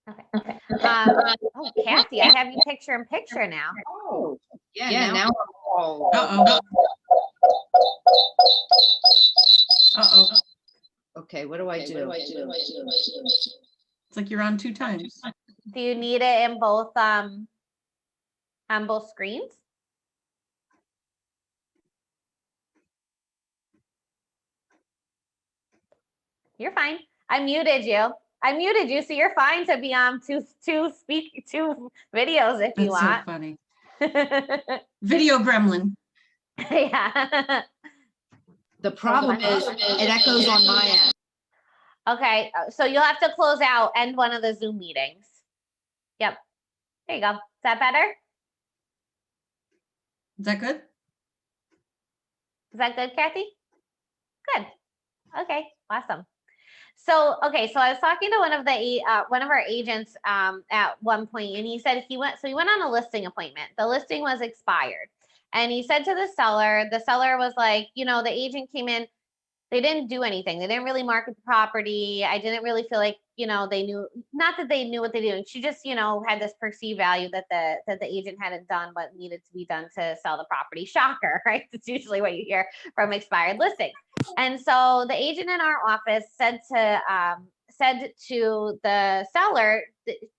Okay. Oh, Kathy, I have you picture in picture now. Oh, yeah. Now I'm all. Okay, what do I do? It's like you're on 2 times. Do you need it in both on both screens? You're fine. I muted you, so you're fine to be on two videos if you want. That's so funny. Video gremlin. Yeah. The problem is it echoes on my end. Okay, so you'll have to close out, end one of the Zoom meetings. Yep. There you go. Is that better? Is that good? Is that good, Kathy? Good. Okay, awesome. So, okay, so I was talking to one of our agents at one point, and he said he went on a listing appointment. The listing was expired, and he said to the seller was like, you know, the agent came in, they didn't do anything. They didn't really market the property. I didn't really feel like, you know, they knew, not that they knew what they do. She just, you know, had this perceived value that the agent hadn't done what needed to be done to sell the property. Shocker, right? It's usually what you hear from expired listings. And so the agent in our office said to the seller,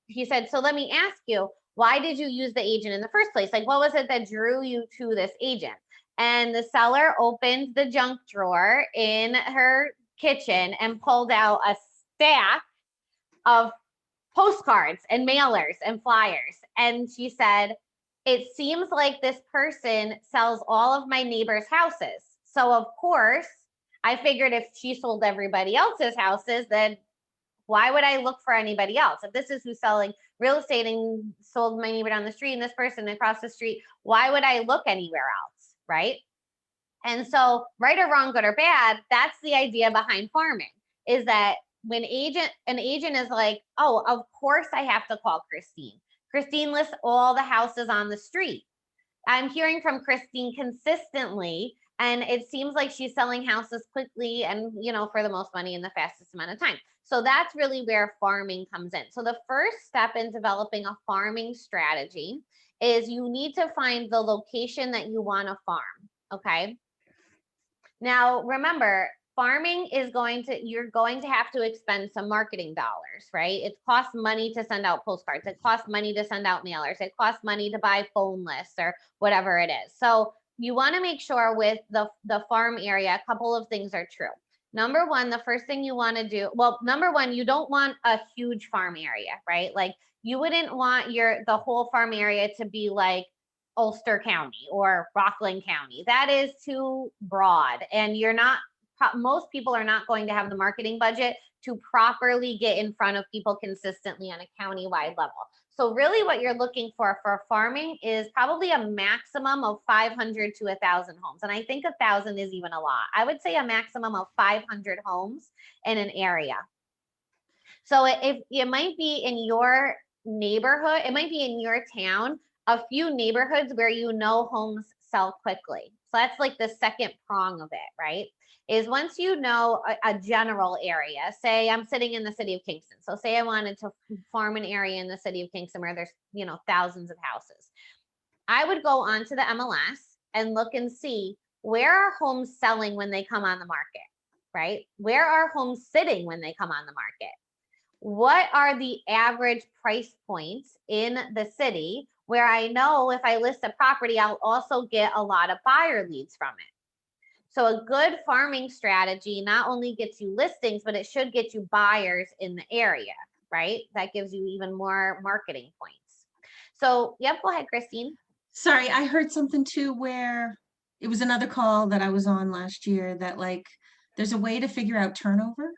he said, so let me ask you, why did you use the agent in the first place? Like, what was it that drew you to this agent? And the seller opened the junk drawer in her kitchen and pulled out a stack of postcards and mailers and flyers. And she said, it seems like this person sells all of my neighbors' houses. So of course, I figured if she sold everybody else's houses, then why would I look for anybody else? If this is who's selling real estate and sold my neighbor down the street and this person across the street, why would I look anywhere else, right? And so, right or wrong, good or bad, that's the idea behind farming, is that when an agent is like, oh, of course I have to call Christine. Christine lists all the houses on the street. I'm hearing from Christine consistently, and it seems like she's selling houses quickly and, you know, for the most money in the fastest amount of time. So that's really where farming comes in. So the first step in developing a farming strategy is you need to find the location that you want to farm, okay? Now, remember, farming is you're going to have to expend some marketing dollars, right? It costs money to send out postcards. It costs money to send out mailers. It costs money to buy phone lists or whatever it is. So you want to make sure with the farm area, a couple of things are true. Number one, the first thing you want to do, well, number one, you don't want a huge farm area, right? Like you wouldn't want the whole farm area to be like Ulster County or Rockland County. That is too broad, and most people are not going to have the marketing budget to properly get in front of people consistently on a county-wide level. So really what you're looking for farming is probably a maximum of 500 to 1,000 homes. And I think 1,000 is even a lot. I would say a maximum of 500 homes in an area. So if it might be in your neighborhood, it might be in your town, a few neighborhoods where you know homes sell quickly. So that's like the second prong of it, right? Is once you know a general area, say I'm sitting in the city of Kingston. So say I wanted to farm an area in the city of Kingston where there's, you know, thousands of houses. I would go onto the MLS and look and see where are homes selling when they come on the market, right? Where are homes sitting when they come on the market? What are the average price points in the city where I know if I list a property, I'll also get a lot of buyer leads from it. So a good farming strategy not only gets you listings, but it should get you buyers in the area, right? That gives you even more marketing points. So, yep, go ahead, Christine. Sorry, I heard something too where it was another call that I was on last year that like there's a way to figure out turnover.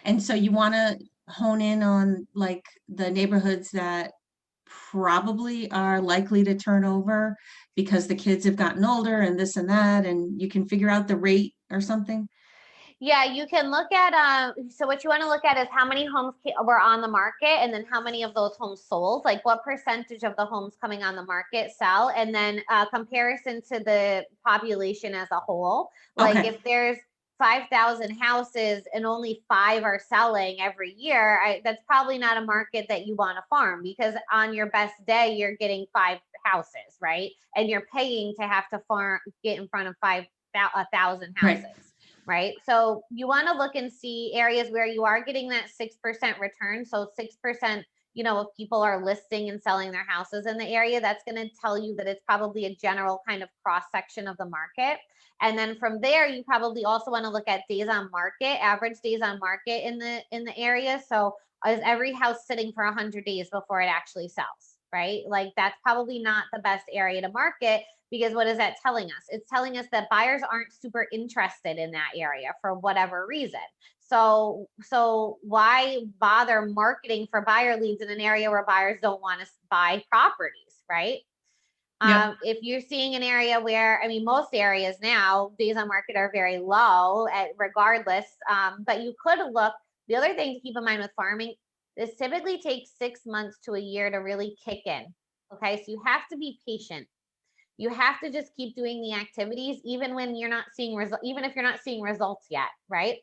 And so you want to hone in on like the neighborhoods that probably are likely to turn over because the kids have gotten older and this and that, and you can figure out the rate or something. Yeah, you can look at, so what you want to look at is how many homes were on the market and then how many of those homes sold, like what percentage of the homes coming on the market sell, and then comparison to the population as a whole. Like if there's 5,000 houses and only 5 are selling every year, that's probably not a market that you want to farm, because on your best day, you're getting 5 houses, right? And you're paying to have to get in front of 1,000 houses, right? So you want to look and see areas where you are getting that 6% return. So 6%, if people are listing and selling their houses in the area, that's going to tell you that it's probably a general kind of cross section of the market. And then from there, you probably also want to look at days on market, average days on market in the area. So is every house sitting for 100 days before it actually sells, right? Like that's probably not the best area to market, because what is that telling us? It's telling us that buyers aren't super interested in that area for whatever reason. So why bother marketing for buyer leads in an area where buyers don't want to buy properties, right? Yep. If you're seeing an area where, most areas now, days on market are very low regardless, but you could look, the other thing to keep in mind with farming, this typically takes 6 months to a year to really kick in. Okay, so you have to be patient. You have to just keep doing the activities, even when you're not seeing even if you're not seeing results yet, right?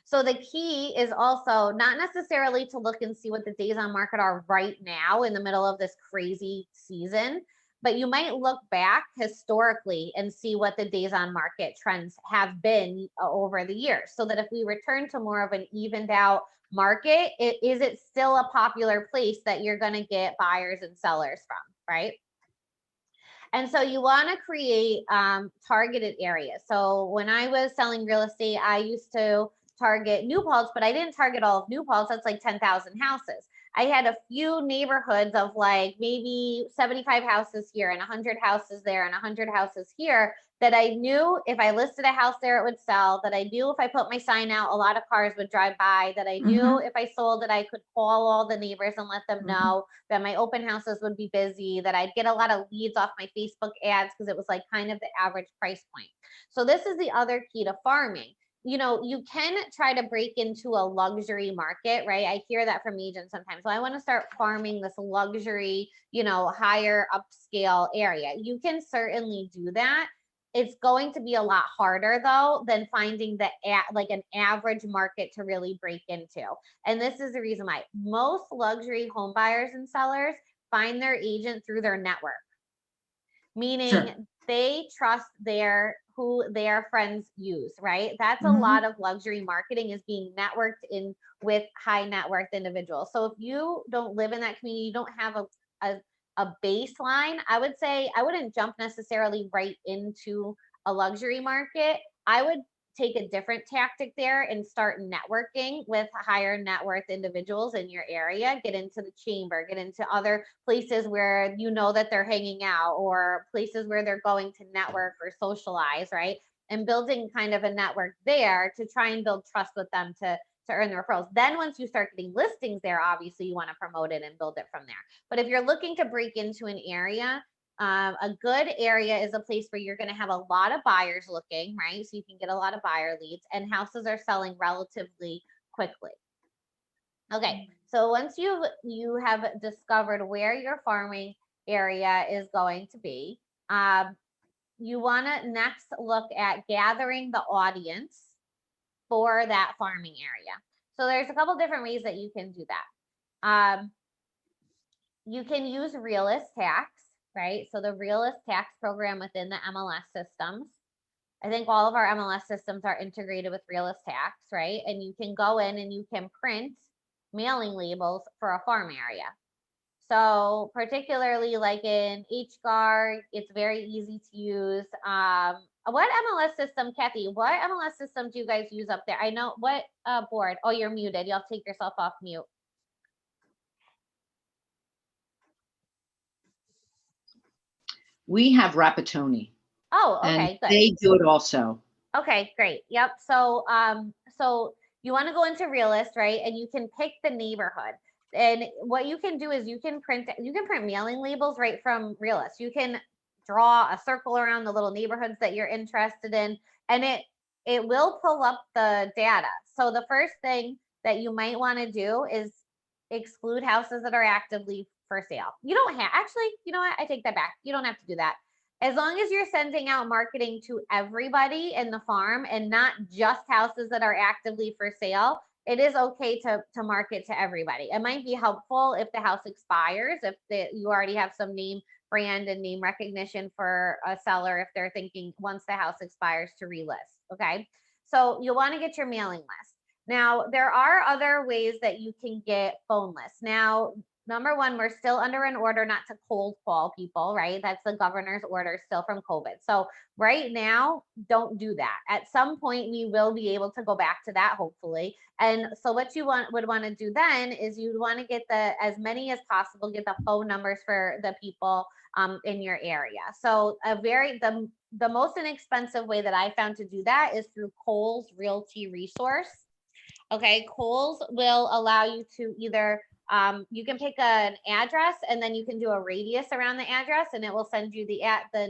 So the key is also not necessarily to look and see what the days on market are right now in the middle of this crazy season, but you might look back historically and see what the days on market trends have been over the years, so that if we return to more of an evened out market, is it still a popular place that you're going to get buyers and sellers from, right? And so you want to create targeted areas. So when I was selling real estate, I used to target New Paltz, but I didn't target all of New Paltz. That's like 10,000 houses. I had a few neighborhoods of like maybe 75 houses here and 100 houses there and 100 houses here, that I knew if I listed a house there, it would sell, that I knew if I put my sign out, a lot of cars would drive by, that I knew if I sold it, I could call all the neighbors and let them know that my open houses would be busy, that I'd get a lot of leads off my Facebook ads, because it was like kind of the average price point. So this is the other key to farming. You can try to break into a luxury market, right? I hear that from agents sometimes. So I want to start farming this luxury, higher upscale area. You can certainly do that. It's going to be a lot harder though than finding like an average market to really break into. And this is the reason why most luxury home buyers and sellers find their agent through their network, meaning they trust who their friends use, right? That's a lot of luxury marketing, is being networked in with high net worth individuals. So if you don't live in that community, you don't have a baseline, I would say I wouldn't jump necessarily right into a luxury market. I would take a different tactic there and start networking with higher net worth individuals in your area. Get into the chamber, get into other places where you know that they're hanging out, or places where they're going to network or socialize, right? And building kind of a network there to try and build trust with them to earn the referrals. Then once you start getting listings there, obviously you want to promote it and build it from there. But if you're looking to break into an area, a good area is a place where you're going to have a lot of buyers looking, right? So you can get a lot of buyer leads, and houses are selling relatively quickly. Okay, so once you have discovered where your farming area is going to be, you want to next look at gathering the audience for that farming area. So there's a couple different ways that you can do that. You can use realist tax, right? So the realist tax program within the MLS systems. I think all of our MLS systems are integrated with realist tax, right? And you can go in and you can print mailing labels for a farm area. So particularly like in HGAR, it's very easy to use. What MLS system, Kathy, what MLS system do you guys use up there? I know what board. Oh, you're muted. You'll take yourself off mute. We have Rapatoni. Oh, okay, good. They do it also. Okay, great. Yep. So so you want to go into realist, right? And you can pick the neighborhood. And what you can do is you can print mailing labels right from realist. You can draw a circle around the little neighborhoods that you're interested in, and it will pull up the data. So the first thing that you might want to do is exclude houses that are actively for sale. You don't have, actually, you know what? I take that back. You don't have to do that. As long as you're sending out marketing to everybody in the farm and not just houses that are actively for sale, it is okay to market to everybody. It might be helpful if the house expires, if you already have some name brand and name recognition for a seller, if they're thinking once the house expires to relist. Okay. So you'll want to get your mailing list. Now, there are other ways that you can get phone lists. Now, number one, we're still under an order not to cold call people, right? That's the governor's order still from COVID. So right now, don't do that. At some point, we will be able to go back to that, hopefully. And so what you would want to do then is you'd want to get as many as possible, get the phone numbers for the people in your area. So the most inexpensive way that I found to do that is through Kohl's Realty Resource. Okay, Kohl's will allow you to either you can pick an address and then you can do a radius around the address, and it will send you the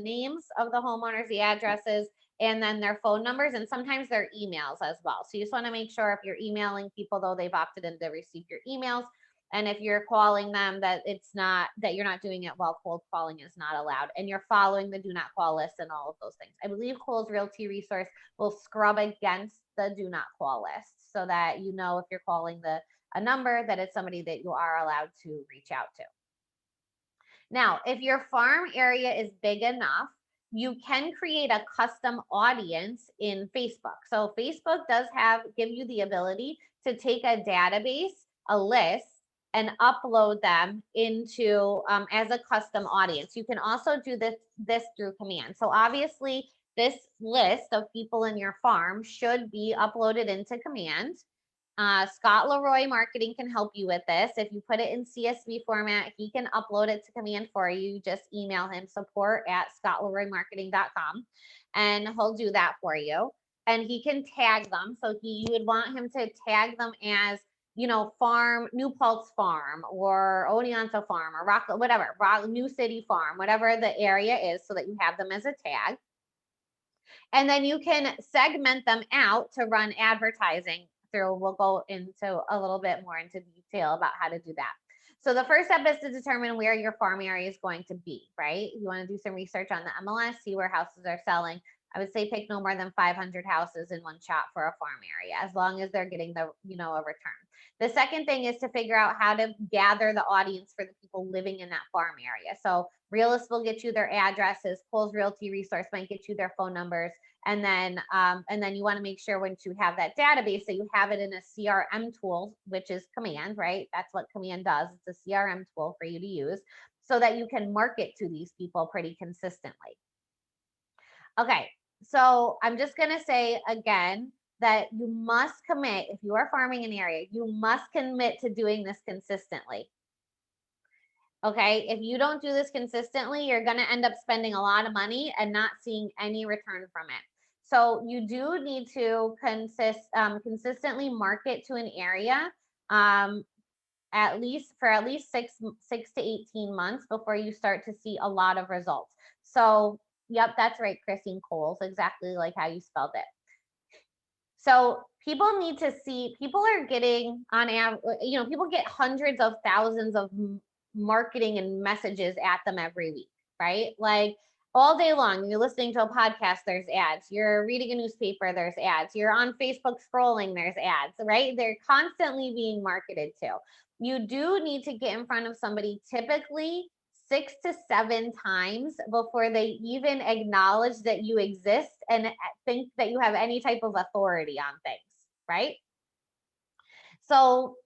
names of the homeowners, the addresses, and then their phone numbers, and sometimes their emails as well. So you just want to make sure if you're emailing people, though, they've opted in to receive your emails. And if you're calling them, that you're not doing it while cold calling is not allowed, and you're following the do not call list and all of those things. I believe Kohl's Realty Resource will scrub against the do not call list so that you know if you're calling a number that it's somebody that you are allowed to reach out to. Now, if your farm area is big enough, you can create a custom audience in Facebook. So Facebook does give you the ability to take a database, a list, and upload them into as a custom audience. You can also do this through command. So obviously, this list of people in your farm should be uploaded into command. Scott Leroy Marketing can help you with this. If you put it in CSV format, he can upload it to command for you. Just email him support@scottleroymarketing.com and he'll do that for you. And he can tag them. So you would want him to tag them as, farm, New Paltz Farm or Oneonta Farm or whatever, New City Farm, whatever the area is, so that you have them as a tag. And then you can segment them out to run advertising through. We'll go into a little bit more into detail about how to do that. So the first step is to determine where your farm area is going to be, right? You want to do some research on the MLS, see where houses are selling. I would say pick no more than 500 houses in one shot for a farm area, as long as they're getting a return. The second thing is to figure out how to gather the audience for the people living in that farm area. So Realist will get you their addresses. Kohl's Realty Resource might get you their phone numbers. And then you want to make sure once you have that database that you have it in a CRM tool, which is command, right? That's what command does. It's a CRM tool for you to use so that you can market to these people pretty consistently. Okay, so I'm just going to say again that you must commit, if you are farming an area, you must commit to doing this consistently. Okay, if you don't do this consistently, you're going to end up spending a lot of money and not seeing any return from it. So you do need to consistently market to an area at least 6 to 18 months before you start to see a lot of results. So, yep, that's right, Christine Coles, exactly like how you spelled it. So people need to see, people are getting on average, people get hundreds of thousands of marketing and messages at them every week, right? Like all day long, you're listening to a podcast, there's ads. You're reading a newspaper, there's ads. You're on Facebook scrolling, there's ads, right? They're constantly being marketed to. You do need to get in front of somebody typically 6 to 7 times before they even acknowledge that you exist and think that you have any type of authority on things, right? So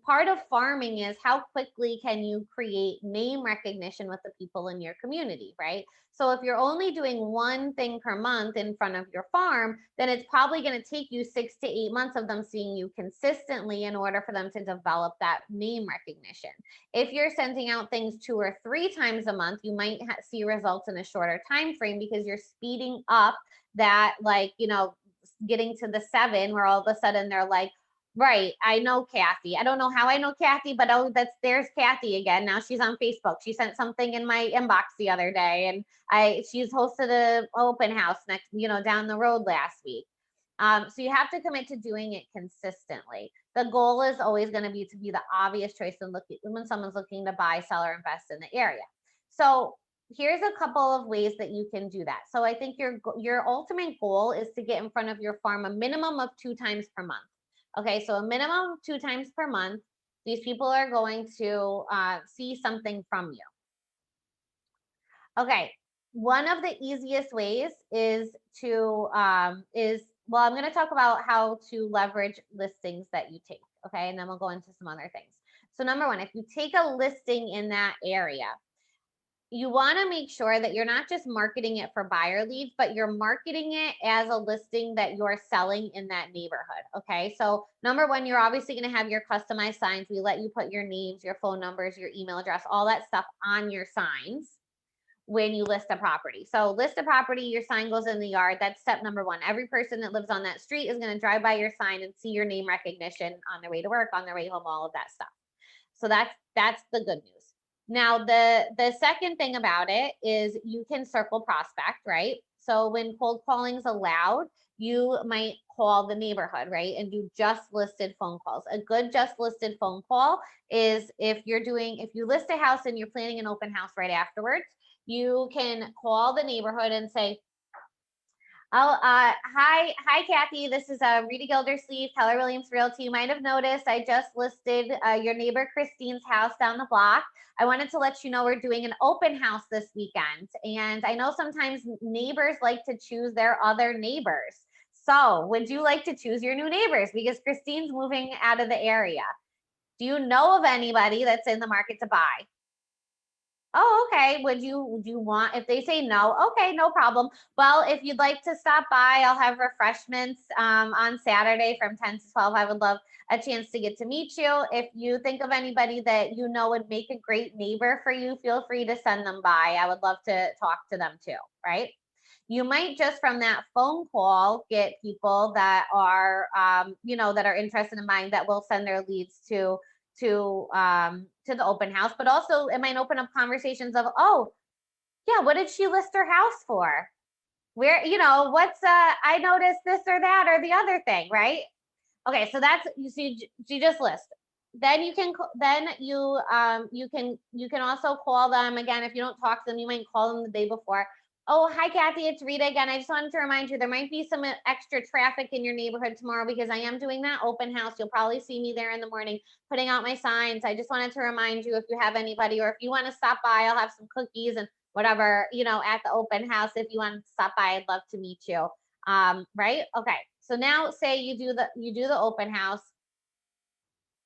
part of farming is how quickly can you create name recognition with the people in your community, right? So if you're only doing one thing per month in front of your farm, then it's probably going to take you 6 to 8 months of them seeing you consistently in order for them to develop that name recognition. If you're sending out things 2 or 3 times a month, you might see results in a shorter time frame because you're speeding up that, getting to the 7 where all of a sudden they're like, right, I know Kathy. I don't know how I know Kathy, but there's Kathy again. Now she's on Facebook. She sent something in my inbox the other day, and she's hosted an open house down the road last week. So you have to commit to doing it consistently. The goal is always going to be the obvious choice when someone's looking to buy, sell, or invest in the area. So here's a couple of ways that you can do that. So I think your ultimate goal is to get in front of your farm a minimum of 2 times per month. Okay, so a minimum of 2 times per month, these people are going to see something from you. Okay, one of the easiest ways is to well, I'm going to talk about how to leverage listings that you take. Okay, and then we'll go into some other things. So number one, if you take a listing in that area, you want to make sure that you're not just marketing it for buyer leads, but you're marketing it as a listing that you're selling in that neighborhood. Okay. So number one, you're obviously going to have your customized signs. We let you put your names, your phone numbers, your email address, all that stuff on your signs when you list a property. So list a property, your sign goes in the yard. That's step number one. Every person that lives on that street is going to drive by your sign and see your name recognition on their way to work, on their way home, all of that stuff. So that's the good news. Now, the second thing about it is you can circle prospect, right? So when cold calling is allowed, you might call the neighborhood, right? And do just listed phone calls. A good just listed phone call is if you list a house and you're planning an open house right afterwards, you can call the neighborhood and say, oh, hi, Kathy. This is Rita Gildersleeve, Keller Williams Realty. You might have noticed I just listed your neighbor Christine's house down the block. I wanted to let you know we're doing an open house this weekend. And I know sometimes neighbors like to choose their other neighbors. So would you like to choose your new neighbors? Because Christine's moving out of the area. Do you know of anybody that's in the market to buy? Oh, okay. Would you want, if they say no, okay, no problem. Well, if you'd like to stop by, I'll have refreshments on Saturday from 10 to 12. I would love a chance to get to meet you. If you think of anybody that you know would make a great neighbor for you, feel free to send them by. I would love to talk to them too, right? You might just from that phone call get people that are, that are interested in buying, that will send their leads to the open house. But also it might open up conversations of, oh yeah, what did she list her house for? Where, what's I noticed this or that or the other thing, right? Okay, so that's, you see, you just list. Then you can also call them again. If you don't talk to them, you might call them the day before. Oh, hi, Kathy, it's Rita again. I just wanted to remind you there might be some extra traffic in your neighborhood tomorrow because I am doing that open house. You'll probably see me there in the morning putting out my signs. I just wanted to remind you if you have anybody, or if you want to stop by, I'll have some cookies and whatever, at the open house. If you want to stop by, I'd love to meet you. Right? Okay. So now say you do the open house,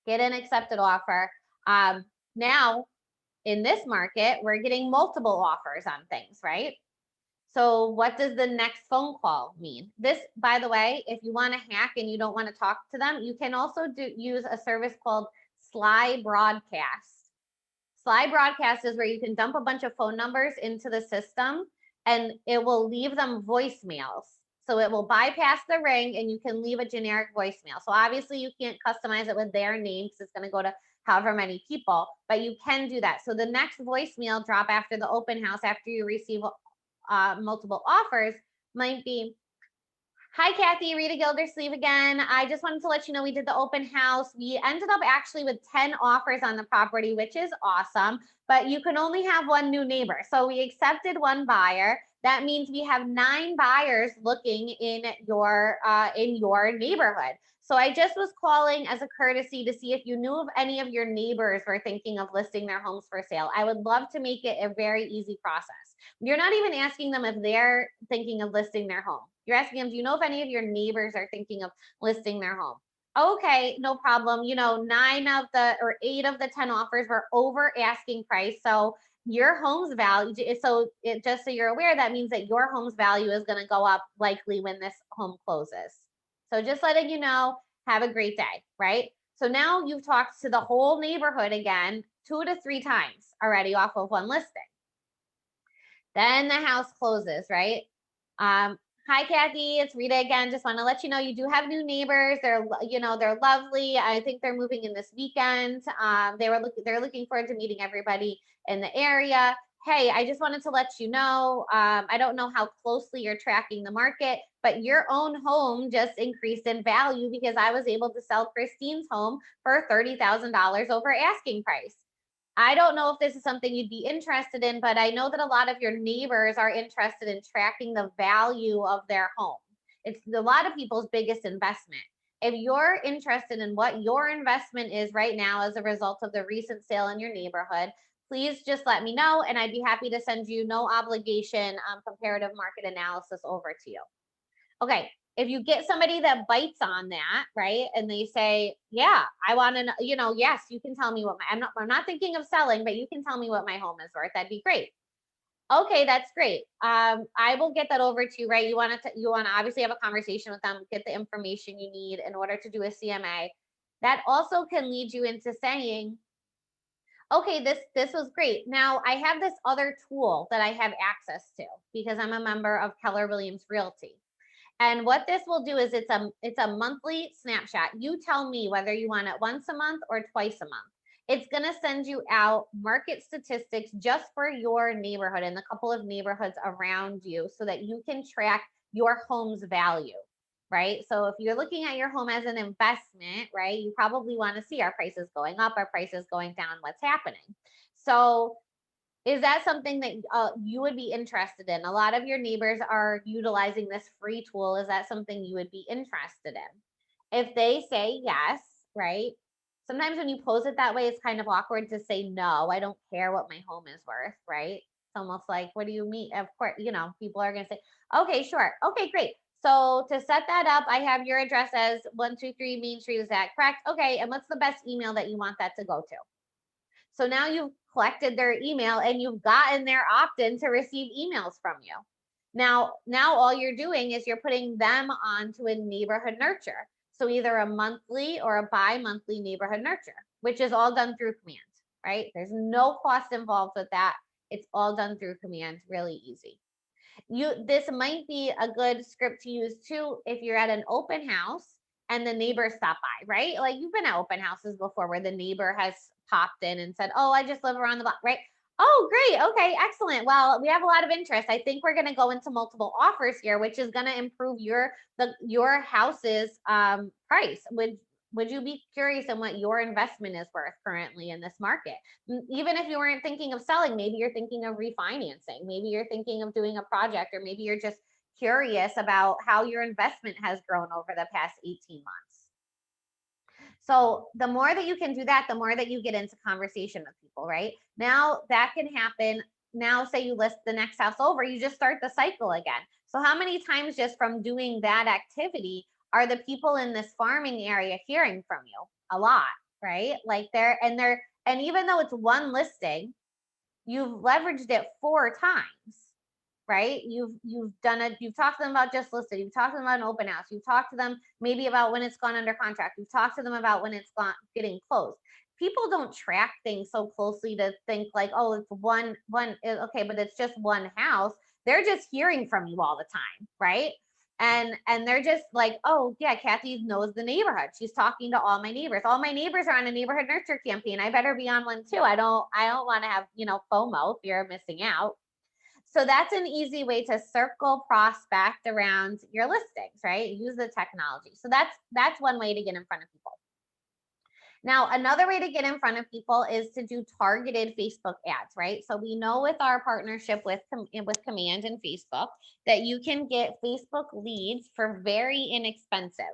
get an accepted offer. Now in this market, we're getting multiple offers on things, right? So what does the next phone call mean? This, by the way, if you want to hack and you don't want to talk to them, you can also use a service called Sly Broadcast. Sly Broadcast is where you can dump a bunch of phone numbers into the system and it will leave them voicemails. So it will bypass the ring and you can leave a generic voicemail. So obviously you can't customize it with their name because it's going to go to however many people, but you can do that. So the next voicemail drop after the open house, after you receive multiple offers, might be, hi, Kathy, Rita Gildersleeve again. I just wanted to let you know we did the open house. We ended up actually with 10 offers on the property, which is awesome, but you can only have one new neighbor. So we accepted one buyer. That means we have 9 buyers looking in your neighborhood. So I just was calling as a courtesy to see if you knew of any of your neighbors were thinking of listing their homes for sale. I would love to make it a very easy process. You're not even asking them if they're thinking of listing their home. You're asking them, do you know if any of your neighbors are thinking of listing their home? Okay, no problem. 8 of the 10 offers were over asking price. So your home's value, just so you're aware, that means that your home's value is going to go up likely when this home closes. So just letting you know, have a great day, right? So now you've talked to the whole neighborhood again 2 to 3 times already off of one listing. Then the house closes, right? Hi, Kathy, it's Rita again. Just want to let you know you do have new neighbors. They're lovely. I think they're moving in this weekend. They're looking forward to meeting everybody in the area. Hey, I just wanted to let you know, I don't know how closely you're tracking the market, but your own home just increased in value because I was able to sell Christine's home for $30,000 over asking price. I don't know if this is something you'd be interested in, but I know that a lot of your neighbors are interested in tracking the value of their home. It's a lot of people's biggest investment. If you're interested in what your investment is right now as a result of the recent sale in your neighborhood, please just let me know, and I'd be happy to send you no obligation comparative market analysis over to you. Okay, if you get somebody that bites on that, right, and they say, yeah, I want to know, yes, you can tell me what I'm not thinking of selling, but you can tell me what my home is worth. That'd be great. Okay, that's great. I will get that over to you, right? You want to obviously have a conversation with them, get the information you need in order to do a CMA. That also can lead you into saying, okay, this was great. Now I have this other tool that I have access to because I'm a member of Keller Williams Realty. And what this will do is it's a monthly snapshot. You tell me whether you want it once a month or twice a month. It's going to send you out market statistics just for your neighborhood and the couple of neighborhoods around you so that you can track your home's value, right? So if you're looking at your home as an investment, right, you probably want to see our prices going up, our prices going down, what's happening. So is that something that you would be interested in? A lot of your neighbors are utilizing this free tool. Is that something you would be interested in? If they say yes, right? Sometimes when you pose it that way, it's kind of awkward to say, no, I don't care what my home is worth, right? It's almost like, what do you mean? Of course, people are going to say, okay, sure. Okay, great. So to set that up, I have your address as 123 Main Street. Is that correct? Okay. And what's the best email that you want that to go to? So now you've collected their email and you've gotten their opt-in to receive emails from you. Now all you're doing is you're putting them onto a neighborhood nurture. So either a monthly or a bi-monthly neighborhood nurture, which is all done through command, right? There's no cost involved with that. It's all done through command, really easy. This might be a good script to use too if you're at an open house and the neighbors stop by, right? Like you've been at open houses before where the neighbor has popped in and said, oh, I just live around the block, right? Oh, great. Okay, excellent. Well, we have a lot of interest. I think we're going to go into multiple offers here, which is going to improve your house's price. Would you be curious in what your investment is worth currently in this market? Even if you weren't thinking of selling, maybe you're thinking of refinancing, maybe you're thinking of doing a project, or maybe you're just curious about how your investment has grown over the past 18 months. So the more that you can do that, the more that you get into conversation with people, right? Now that can happen. Now, say you list the next house over, you just start the cycle again. So how many times just from doing that activity are the people in this farming area hearing from you? A lot, right? Like and even though it's one listing, you've leveraged it 4 times, right? You've done it. You've talked to them about just listed. You've talked to them about an open house. You've talked to them maybe about when it's gone under contract. You've talked to them about when it's getting closed. People don't track things so closely to think like, oh, it's one, okay, but it's just one house. They're just hearing from you all the time, right? And they're just like, oh yeah, Kathy knows the neighborhood. She's talking to all my neighbors. All my neighbors are on a neighborhood nurture campaign. I better be on one too. I don't want to have, FOMO, fear of missing out. So that's an easy way to circle prospect around your listings, right? Use the technology. So that's one way to get in front of people. Now, another way to get in front of people is to do targeted Facebook ads, right? So we know with our partnership with Command and Facebook that you can get Facebook leads for very inexpensive.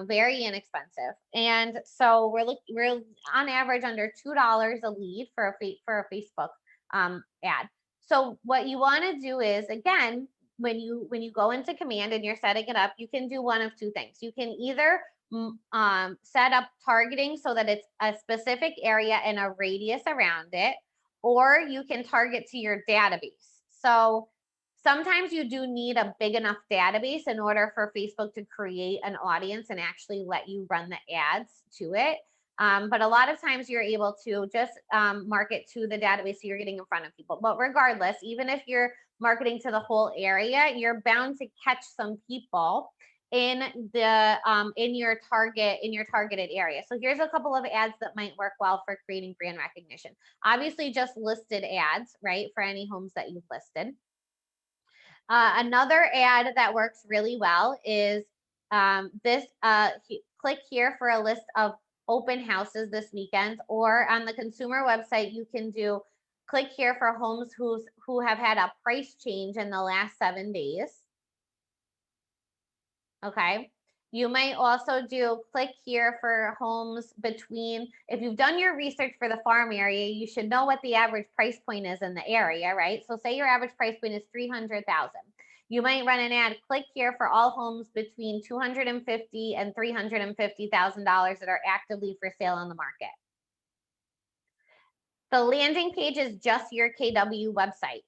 Very inexpensive. And so we're on average under $2 a lead for a Facebook ad. So what you want to do is, again, when you go into Command and you're setting it up, you can do one of two things. You can either set up targeting so that it's a specific area and a radius around it, or you can target to your database. So sometimes you do need a big enough database in order for Facebook to create an audience and actually let you run the ads to it. But a lot of times you're able to just market to the database so you're getting in front of people. But regardless, even if you're marketing to the whole area, you're bound to catch some people in your targeted area. So here's a couple of ads that might work well for creating brand recognition. Obviously, just listed ads, right, for any homes that you've listed. Another ad that works really well is click here for a list of open houses this weekend, or on the consumer website, you can do click here for homes who have had a price change in the last 7 days. Okay. You might also do click here for homes between, if you've done your research for the farm area, you should know what the average price point is in the area, right? So say your average price point is 300,000. You might run an ad, click here for all homes between $250,000 and $350,000 that are actively for sale on the market. The landing page is just your KW website.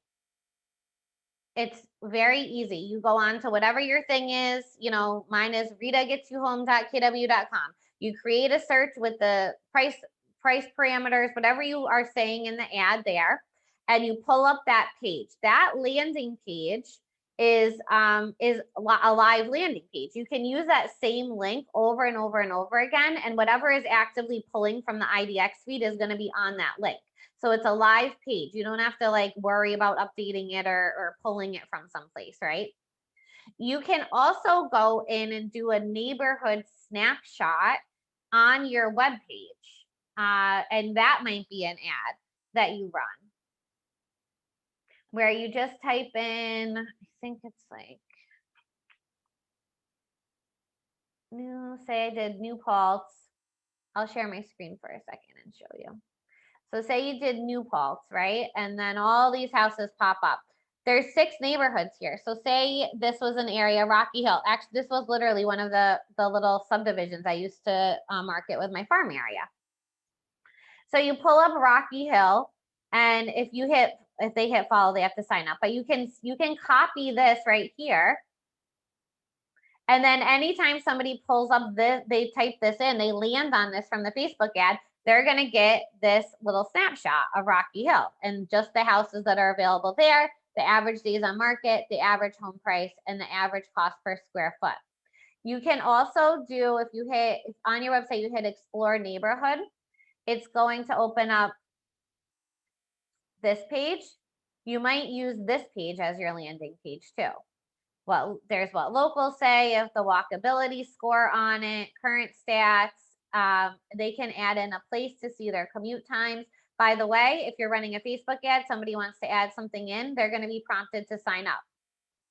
It's very easy. You go on to whatever your thing is, you know, mine is ritagetsyouhome.kw.com. You create a search with the price parameters, whatever you are saying in the ad there, and you pull up that page. That landing page is a live landing page. You can use that same link over and over and over again, and whatever is actively pulling from the IDX feed is going to be on that link. So it's a live page. You don't have to like worry about updating it or pulling it from someplace, right? You can also go in and do a neighborhood snapshot on your web page. And that might be an ad that you run where you just type in, I think it's like say I did New Paltz. I'll share my screen for a second and show you. So say you did New Paltz, right? And then all these houses pop up. There's 6 neighborhoods here. So say this was an area, Rocky Hill. Actually, this was literally one of the little subdivisions I used to market with my farm area. So you pull up Rocky Hill, and if they hit follow, they have to sign up. But you can copy this right here. And then anytime somebody pulls up this, they type this in, they land on this from the Facebook ad, they're going to get this little snapshot of Rocky Hill and just the houses that are available there, the average days on market, the average home price, and the average cost per square foot. You can also do, if on your website, you hit Explore Neighborhood, it's going to open up this page. You might use this page as your landing page too. Well, there's what locals say, if the walkability score on it, current stats. They can add in a place to see their commute times. By the way, if you're running a Facebook ad, somebody wants to add something in, they're going to be prompted to sign up.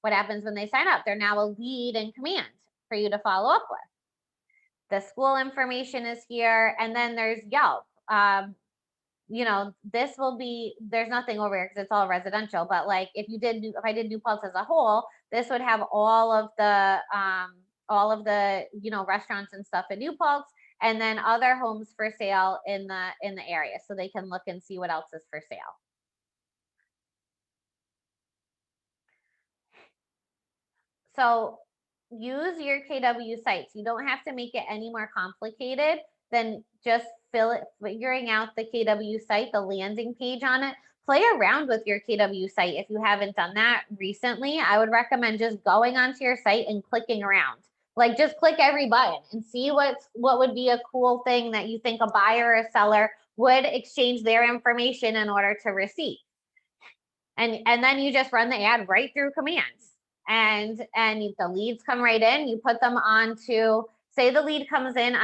What happens when they sign up? They're now a lead in command for you to follow up with. The school information is here, and then there's Yelp. You know, this will be, there's nothing over here because it's all residential, but like if I did New Paltz as a whole, this would have all of the you know, restaurants and stuff in New Paltz, and then other homes for sale in the area, so they can look and see what else is for sale. So use your KW sites. You don't have to make it any more complicated than just figuring out the KW site, the landing page on it. Play around with your KW site if you haven't done that recently. I would recommend just going onto your site and clicking around. Like just click every button and see what would be a cool thing that you think a buyer or a seller would exchange their information in order to receive. And then you just run the ad right through commands. And the leads come right in, you put them onto, say the lead comes in.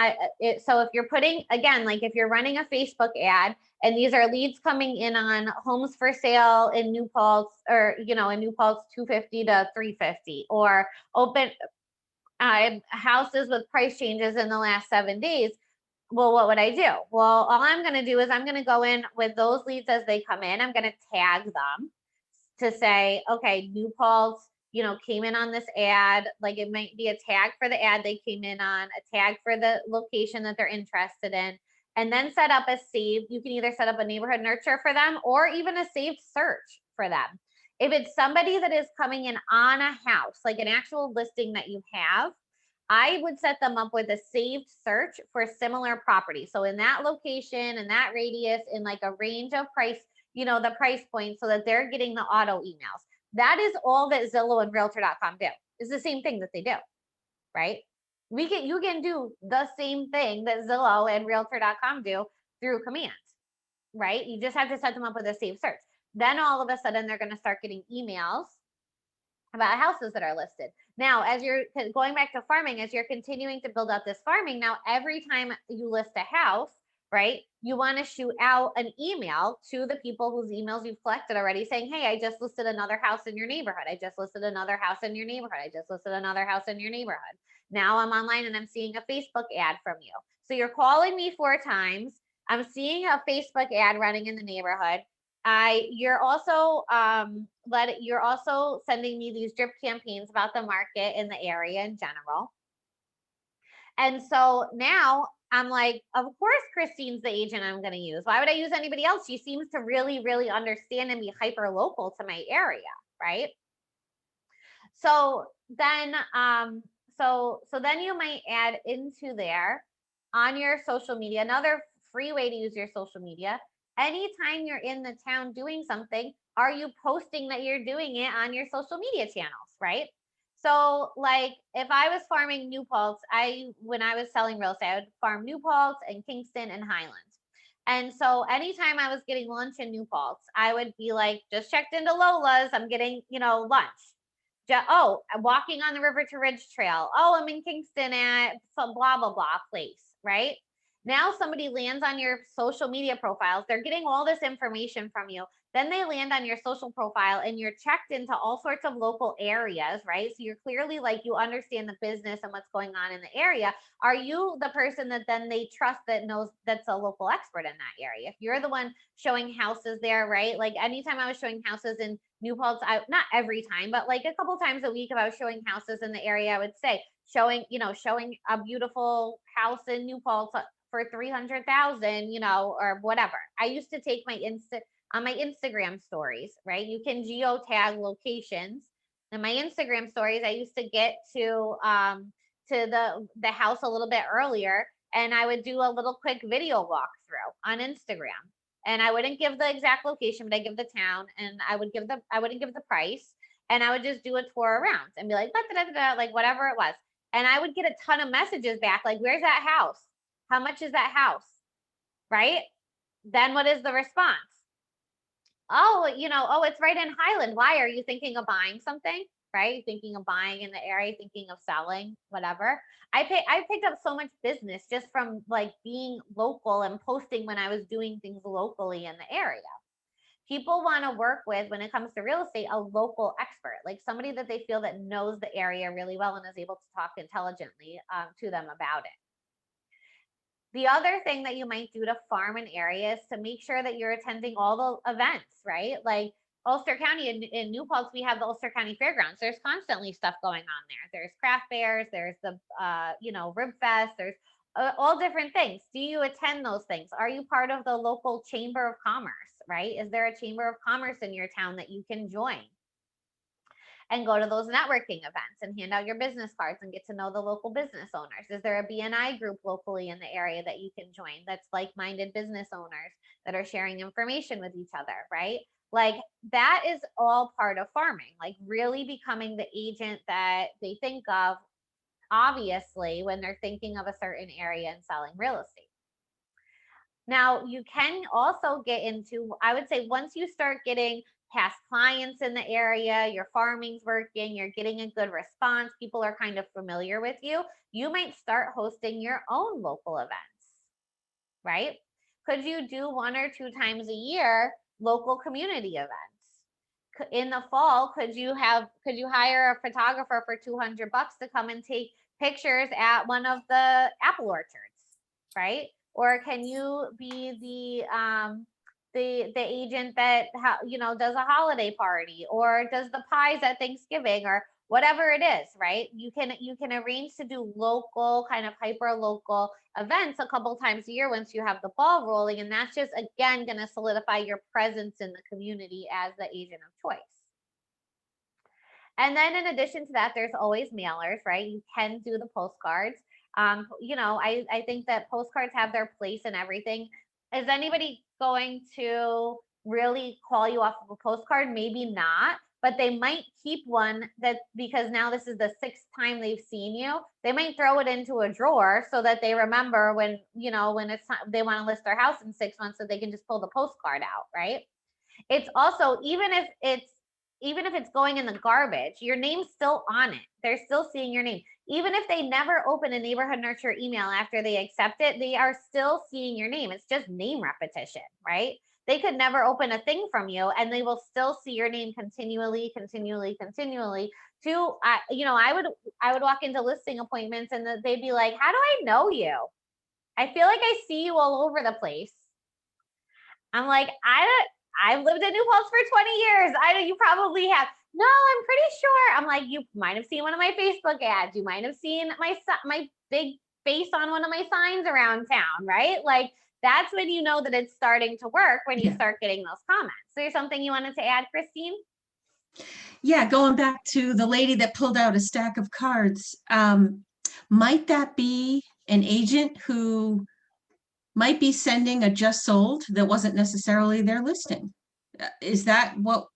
So if you're putting, again, like if you're running a Facebook ad and these are leads coming in on homes for sale in New Paltz, or, you know, in New Paltz 250 to 350, or open houses with price changes in the last 7 days. Well, what would I do? Well, all I'm going to do is I'm going to go in with those leads as they come in. I'm going to tag them to say, okay, New Paltz, you know, came in on this ad. Like it might be a tag for the ad they came in on, a tag for the location that they're interested in, and then set up a save. You can either set up a neighborhood nurture for them or even a saved search for them. If it's somebody that is coming in on a house, like an actual listing that you have, I would set them up with a saved search for similar property. So in that location and that radius, in like a range of price, you know, the price point, so that they're getting the auto emails. That is all that Zillow and Realtor.com do. It's the same thing that they do, right? You can do the same thing that Zillow and Realtor.com do through commands, right? You just have to set them up with a saved search. Then all of a sudden they're going to start getting emails about houses that are listed. Now, as you're going back to farming, as you're continuing to build out this farming, now every time you list a house, right, you want to shoot out an email to the people whose emails you've collected already saying, hey, I just listed another house in your neighborhood. I just listed another house in your neighborhood. I just listed another house in your neighborhood. Now I'm online and I'm seeing a Facebook ad from you. So you're calling me 4 times. I'm seeing a Facebook ad running in the neighborhood. You're also you're also sending me these drip campaigns about the market in the area in general. And so now I'm like, of course, Christine's the agent I'm going to use. Why would I use anybody else? She seems to really, really understand and be hyper local to my area, right? So then, so then you might add into there on your social media, another free way to use your social media. Anytime you're in the town doing something, are you posting that you're doing it on your social media channels, right? So like if I was farming New Paltz, when I was selling real estate, I would farm New Paltz and Kingston and Highlands. And so anytime I was getting lunch in New Paltz, I would be like, just checked into Lola's, I'm getting, lunch. Oh, I'm walking on the River to Ridge Trail. Oh, I'm in Kingston at some blah, blah, blah place, right? Now somebody lands on your social media profiles. They're getting all this information from you. Then they land on your social profile and you're checked into all sorts of local areas, right? So you're clearly like, you understand the business and what's going on in the area. Are you the person that then they trust that knows that's a local expert in that area? If you're the one showing houses there, right? Like anytime I was showing houses in New Paltz, not every time, but like a couple times a week, if I was showing houses in the area, I would say showing a beautiful house in New Paltz for 300,000, or whatever. I used to take my on my Instagram stories, right? You can geotag locations. In my Instagram stories, I used to get to the house a little bit earlier, and I would do a little quick video walkthrough on Instagram. And I wouldn't give the exact location, but I give the town, and I wouldn't give the price, and I would just do a tour around and be like, like whatever it was. And I would get a ton of messages back, like, where's that house? How much is that house? Right? Then what is the response? Oh, it's right in Highland. Why are you thinking of buying something? Right? Thinking of buying in the area, thinking of selling, whatever. I picked up so much business just from like being local and posting when I was doing things locally in the area. People want to work with, when it comes to real estate, a local expert, like somebody that they feel that knows the area really well and is able to talk intelligently to them about it. The other thing that you might do to farm an area is to make sure that you're attending all the events, right? Like Ulster County in New Paltz, we have the Ulster County Fairgrounds. There's constantly stuff going on there. There's craft fairs, there's the, Rib Fest, there's all different things. Do you attend those things? Are you part of the local Chamber of Commerce, right? Is there a Chamber of Commerce in your town that you can join? And go to those networking events and hand out your business cards and get to know the local business owners. Is there a BNI group locally in the area that you can join that's like-minded business owners that are sharing information with each other, right? Like that is all part of farming, like really becoming the agent that they think of, obviously, when they're thinking of a certain area and selling real estate. Now, you can also get into, I would say, once you start getting past clients in the area, your farming's working, you're getting a good response, people are kind of familiar with you, you might start hosting your own local events, right? Could you do 1 or 2 times a year local community events? In the fall, could you hire a photographer for $200 to come and take pictures at one of the apple orchards, right? Or can you be the agent that does a holiday party or does the pies at Thanksgiving or whatever it is, right? You can arrange to do local, kind of hyper local events a couple times a year once you have the ball rolling, and that's just again going to solidify your presence in the community as the agent of choice. And then in addition to that, there's always mailers, right? You can do the postcards. I think that postcards have their place in everything. Is anybody going to really call you off of a postcard? Maybe not, but they might keep one because now this is the 6th time they've seen you. They might throw it into a drawer so that they remember when it's time, they want to list their house in 6 months, so they can just pull the postcard out, right? It's also, even if even if it's going in the garbage, your name's still on it. They're still seeing your name. Even if they never open a neighborhood nurture email after they accept it, they are still seeing your name. It's just name repetition, right? They could never open a thing from you and they will still see your name continually to, I would walk into listing appointments and they'd be like, how do I know you? I feel like I see you all over the place. I'm like, I've lived in New Paltz for 20 years. You probably have. No, I'm pretty sure. I'm like, you might have seen one of my Facebook ads. You might have seen my big face on one of my signs around town, right? Like, that's when you know that it's starting to work, when you start getting those comments. So there's something you wanted to add, Christine? Yeah, going back to the lady that pulled out a stack of cards, might that be an agent who might be sending a just sold that wasn't necessarily their listing? Is that what,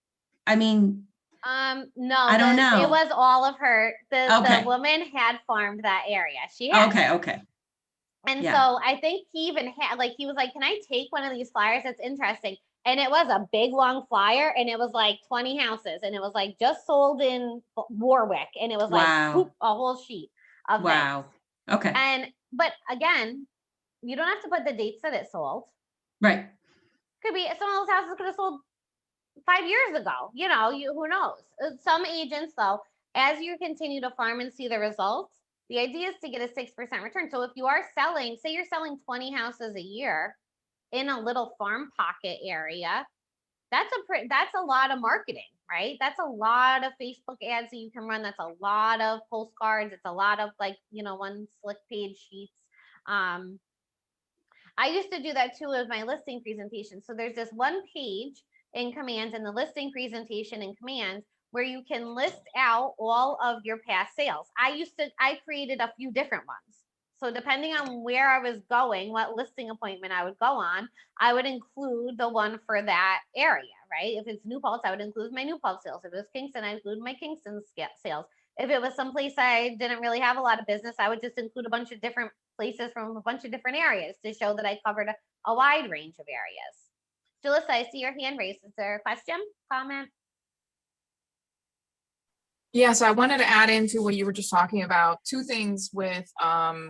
I mean, No, I don't know. It was all of her. Okay. The woman had farmed that area. She had. Okay. And Yeah. so I think he even had, like, he was like, can I take one of these flyers? That's interesting. And it was a big, long flyer, and it was like 20 houses, and it was like just sold in Warwick, and it was like whoop, a whole sheet of Wow. things. Okay. But again, you don't have to put the dates that it sold. Right. Could be some of those houses could have sold 5 years ago. Who knows? Some agents, though, as you continue to farm and see the results, the idea is to get a 6% return. So if you are selling, say you're selling 20 houses a year in a little farm pocket area, that's a lot of marketing, right? That's a lot of Facebook ads that you can run. That's a lot of postcards. It's a lot of one slick page sheets. I used to do that too with my listing presentation. So there's this one page in Commands, in the listing presentation in Commands, where you can list out all of your past sales. I created a few different ones. So depending on where I was going, what listing appointment I would go on, I would include the one for that area, right? If it's New Paltz, I would include my New Paltz sales. If it was Kingston, I include my Kingston sales. If it was someplace I didn't really have a lot of business, I would just include a bunch of different places from a bunch of different areas to show that I covered a wide range of areas. Julissa, I see your hand raised. Is there a question, comment? Yeah, so I wanted to add into what you were just talking about, two things with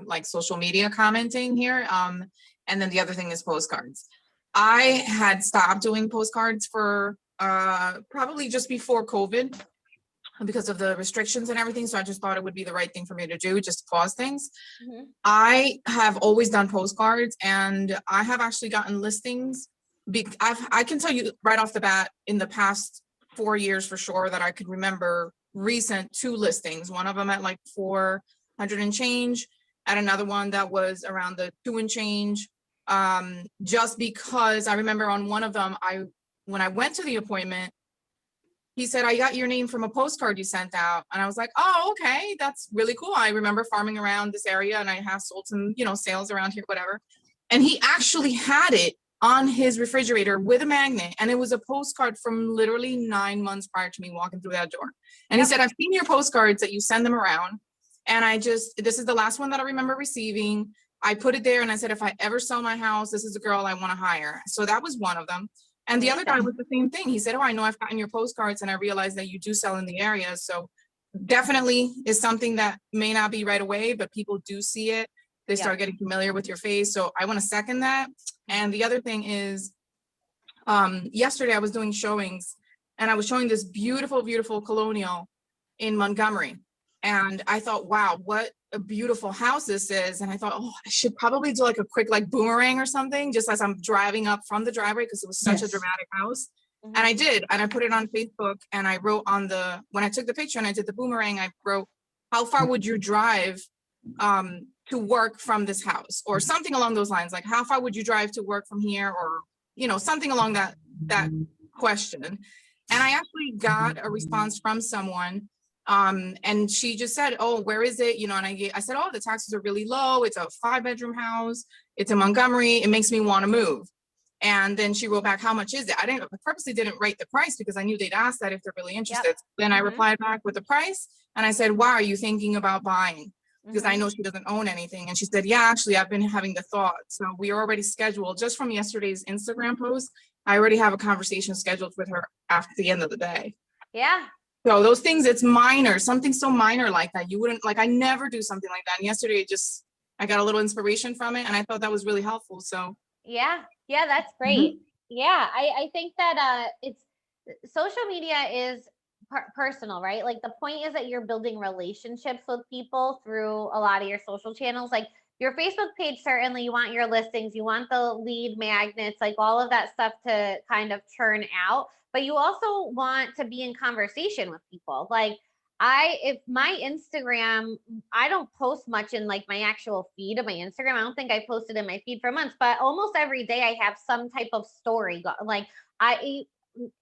like social media commenting here. And then the other thing is postcards. I had stopped doing postcards for probably just before COVID because of the restrictions and everything. So I just thought it would be the right thing for me to do, just to pause things. Mm-hmm. I have always done postcards, and I have actually gotten listings. I can tell you right off the bat, in the past 4 years for sure, that I could remember recent 2 listings, one of them at like 400 and change, at another one that was around the 2 and change. Just because I remember on one of them, when I went to the appointment, he said, I got your name from a postcard you sent out. And I was like, oh, okay, that's really cool. I remember farming around this area, and I have sold some, sales around here, whatever. And he actually had it on his refrigerator with a magnet, and it was a postcard from literally 9 months prior to me walking through that door. And he said, I've seen your postcards that you send them around, and this is the last one that I remember receiving. I put it there, and I said, if I ever sell my house, this is a girl I want to hire. So that was one of them. And the other guy was the same thing. He said, oh, I know I've gotten your postcards, and I realized that you do sell in the area. So definitely is something that may not be right away, but people do see it. They start getting familiar with your face. So I want to second that. And the other thing is, yesterday I was doing showings, and I was showing this beautiful, beautiful colonial in Montgomery. And I thought, wow, what a beautiful house this is. And I thought, oh, I should probably do like a quick boomerang or something, just as I'm driving up from the driveway, because it was such a dramatic house. Mm-hmm. And I did. And I put it on Facebook, and I wrote when I took the picture and I did the boomerang, I wrote, how far would you drive to work from this house, or something along those lines? Like, how far would you drive to work from here, or something along that question. And I actually got a response from someone, and she just said, oh, where is it? And I said, oh, the taxes are really low. It's a 5-bedroom house. It's in Montgomery. It makes me want to move. And then she wrote back, how much is it? I purposely didn't write the price, because I knew they'd ask that if they're really interested. Yep. Then I replied back with the price, and I said, why are you thinking about buying? Because I know she doesn't own anything. And she said, yeah, actually, I've been having the thought. So we are already scheduled, just from yesterday's Instagram post, I already have a conversation scheduled with her after the end of the day. Yeah. So those things, it's minor, something so minor like that. You wouldn't, like, I never do something like that. And yesterday, I got a little inspiration from it, and I thought that was really helpful. So Yeah. Yeah, that's great. Yeah, I think that it's social media is personal, right? Like the point is that you're building relationships with people through a lot of your social channels. Like your Facebook page, certainly you want your listings, you want the lead magnets, like all of that stuff to kind of churn out, but you also want to be in conversation with people. Like if my Instagram, I don't post much in like my actual feed of my Instagram. I don't think I posted in my feed for months, but almost every day I have some type of story. Like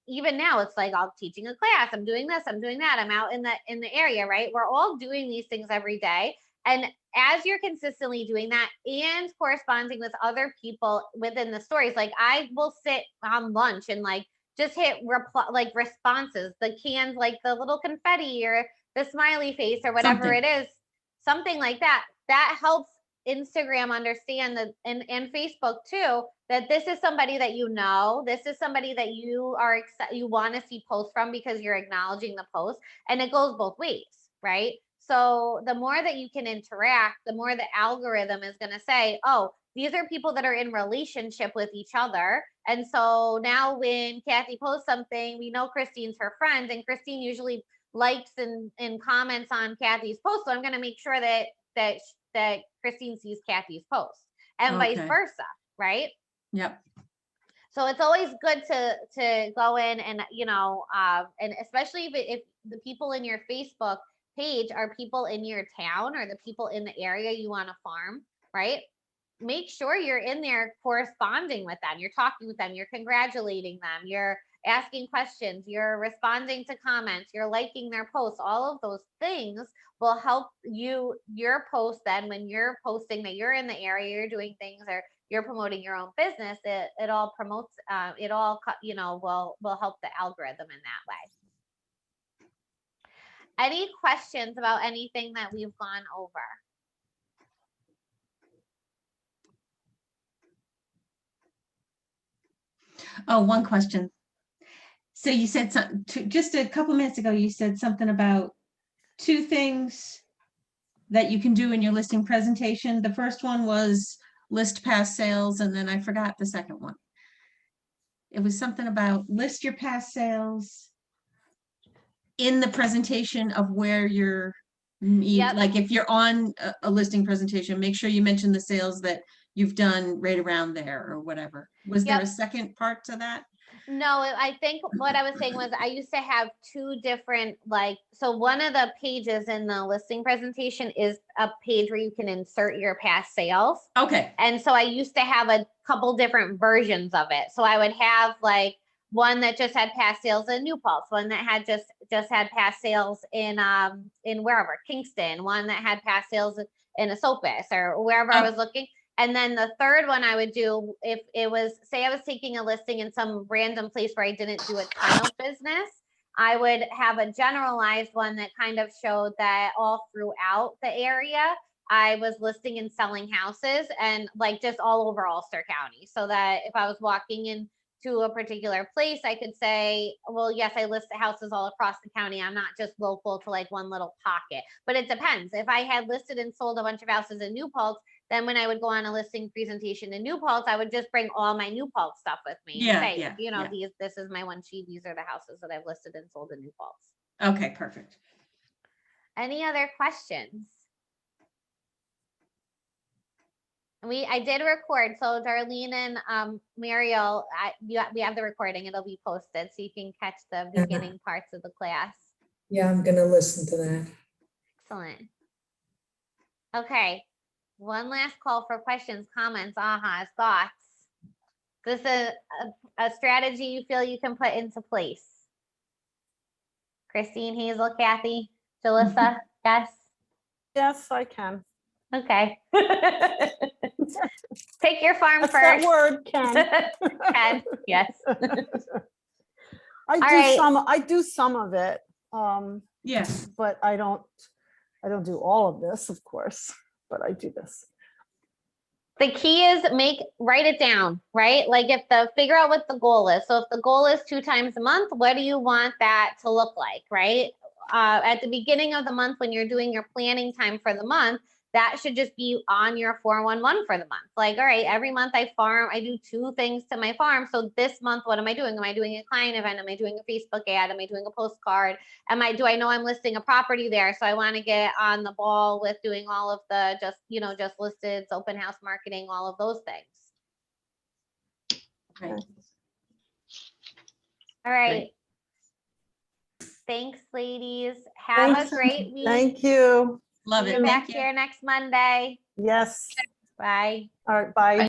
even now it's like I'm teaching a class, I'm doing this, I'm doing that, I'm out in the area, right? We're all doing these things every day. And as you're consistently doing that and corresponding with other people within the stories, like I will sit on lunch and like just hit responses, the cans, like the little confetti or the smiley face or whatever Something. it is, something like that. That helps Instagram understand that, and Facebook too, that this is somebody that you know, this is somebody that you want to see posts from because you're acknowledging the post, and it goes both ways, right? So the more that you can interact, the more the algorithm is going to say, oh, these are people that are in relationship with each other. And so now when Kathy posts something, we know Christine's her friend, and Christine usually likes and comments on Kathy's post. So I'm going to make sure that Christine sees Kathy's post and vice Okay. versa, right? Yep. So it's always good to go in and, and especially if the people in your Facebook page are people in your town or the people in the area you want to farm, right? Make sure you're in there corresponding with them. You're talking with them. You're congratulating them. You're asking questions. You're responding to comments. You're liking their posts. All of those things will help your post then when you're posting that you're in the area, you're doing things, or you're promoting your own business. It all promotes, will help the algorithm in that way. Any questions about anything that we've gone over? Oh, one question. So you said just a couple minutes ago, you said something about 2 things that you can do in your listing presentation. The first one was list past sales, and then I forgot the second one. It was something about list your past sales in the presentation of where you're, Yep. like if you're on a listing presentation, make sure you mention the sales that you've done right around there or whatever. Was there a second part to that? No, I think what I was saying was I used to have 2 different, so one of the pages in the listing presentation is a page where you can insert your past sales. Okay. And so I used to have a couple different versions of it. So I would have like one that just had past sales in New Paltz, one that had just had past sales in wherever, Kingston, one that had past sales in Esopus or wherever I was looking. And then the third one I would do, if it was, say I was taking a listing in some random place where I didn't do a ton of business, I would have a generalized one that kind of showed that all throughout the area, I was listing and selling houses, and like just all over Ulster County. So that if I was walking into a particular place, I could say, well, yes, I list houses all across the county. I'm not just local to like one little pocket, but it depends. If I had listed and sold a bunch of houses in New Paltz, then when I would go on a listing presentation in New Paltz, I would just bring all my New Paltz stuff with me and say, this is my one sheet. These are the houses that I've listed and sold in New Paltz. Okay, perfect. Any other questions? I did record. So Darlene and Muriel, we have the recording. It'll be posted so you can catch the beginning parts of the class. Yeah, I'm going to listen to that. Excellent. Okay. One last call for questions, comments, ahas, thoughts. This is a strategy you feel you can put into place. Christine, Hazel, Kathy, Jalissa, yes? Yes, I can. Okay. Pick your farm That's first. that word, can. Can, yes. I do some of it. Yes. But I don't do all of this, of course, but I do this. The key is write it down, right? Like figure out what the goal is. So if the goal is 2 times a month, what do you want that to look like, right? At the beginning of the month, when you're doing your planning time for the month, that should just be on your 411 for the month. Like, all right, every month I do 2 things to my farm. So this month, what am I doing? Am I doing a client event? Am I doing a Facebook ad? Am I doing a postcard? Do I know I'm listing a property there? So I want to get on the ball with doing all of the just listed, open house marketing, all of those things. Right. All right. Thanks, ladies. Have Thanks. a great week. Thank you. Love See it. you back Thank you. here next Monday. Yes. Bye. All right, bye.